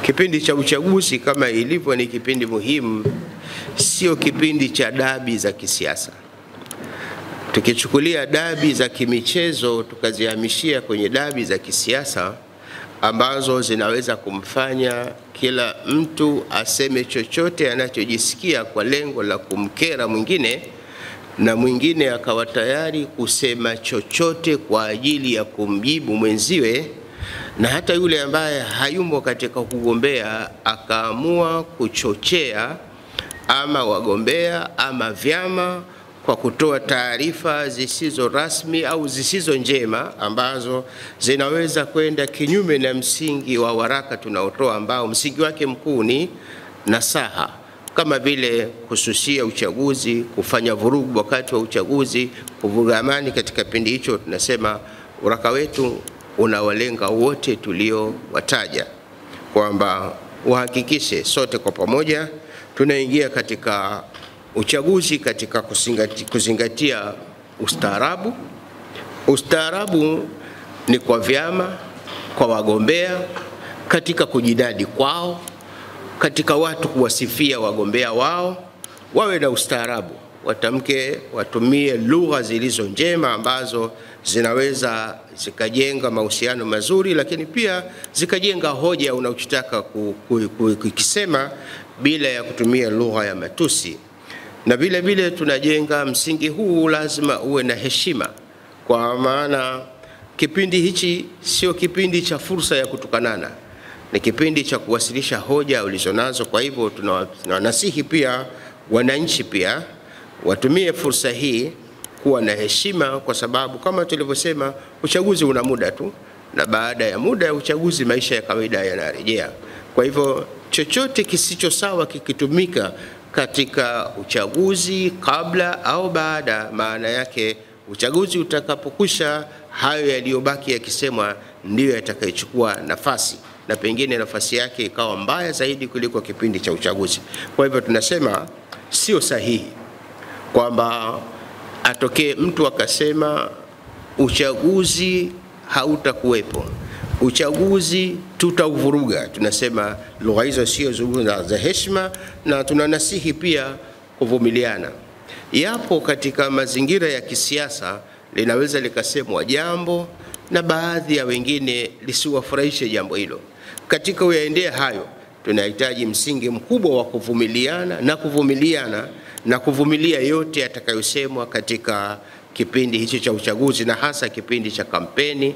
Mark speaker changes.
Speaker 1: Kipindi cha uchaguzi kama ilivyo ni kipindi muhimu, sio kipindi cha dabi za kisiasa. Tukichukulia dabi za kimichezo tukazihamishia kwenye dabi za kisiasa ambazo zinaweza kumfanya kila mtu aseme chochote anachojisikia kwa lengo la kumkera mwingine, na mwingine akawa tayari kusema chochote kwa ajili ya kumjibu mwenziwe, na hata yule ambaye hayumo katika kugombea akaamua kuchochea ama wagombea ama vyama kwa kutoa taarifa zisizo rasmi au zisizo njema ambazo zinaweza kwenda kinyume na msingi wa waraka tunaotoa, ambao msingi wake mkuu ni nasaha, kama vile kususia uchaguzi, kufanya vurugu wakati wa uchaguzi, kuvuruga amani. Katika kipindi hicho tunasema waraka wetu unawalenga wote tuliowataja, kwamba uhakikishe sote kwa pamoja tunaingia katika uchaguzi katika kuzingatia ustaarabu. Ustaarabu ni kwa vyama, kwa wagombea, katika kujidadi kwao, katika watu kuwasifia wagombea wao, wawe na ustaarabu, watamke, watumie lugha zilizo njema ambazo zinaweza zikajenga mahusiano mazuri, lakini pia zikajenga hoja unachotaka kukisema bila ya kutumia lugha ya matusi. Na vile vile tunajenga msingi huu lazima uwe na heshima, kwa maana kipindi hichi sio kipindi cha fursa ya kutukanana, ni kipindi cha kuwasilisha hoja ulizonazo. Kwa hivyo tunawasihi pia wananchi pia watumie fursa hii kuwa na heshima, kwa sababu kama tulivyosema uchaguzi una muda tu, na baada ya muda ya uchaguzi maisha ya kawaida yanarejea. Kwa hivyo chochote kisicho sawa kikitumika katika uchaguzi kabla au baada, maana yake uchaguzi utakapokwisha hayo yaliyobaki yakisemwa ndiyo yatakayochukua nafasi, na pengine nafasi yake ikawa mbaya zaidi kuliko kipindi cha uchaguzi. Kwa hivyo tunasema sio sahihi kwamba atokee mtu akasema uchaguzi hautakuwepo, uchaguzi tutauvuruga. Tunasema lugha hizo sio za heshima, na tunanasihi pia kuvumiliana. Yapo katika mazingira ya kisiasa linaweza likasemwa jambo na baadhi ya wengine lisiwafurahishe jambo hilo. Katika uyaendea hayo tunahitaji msingi mkubwa wa kuvumiliana na kuvumilia yote yatakayosemwa katika kipindi hicho cha uchaguzi, na hasa kipindi cha kampeni.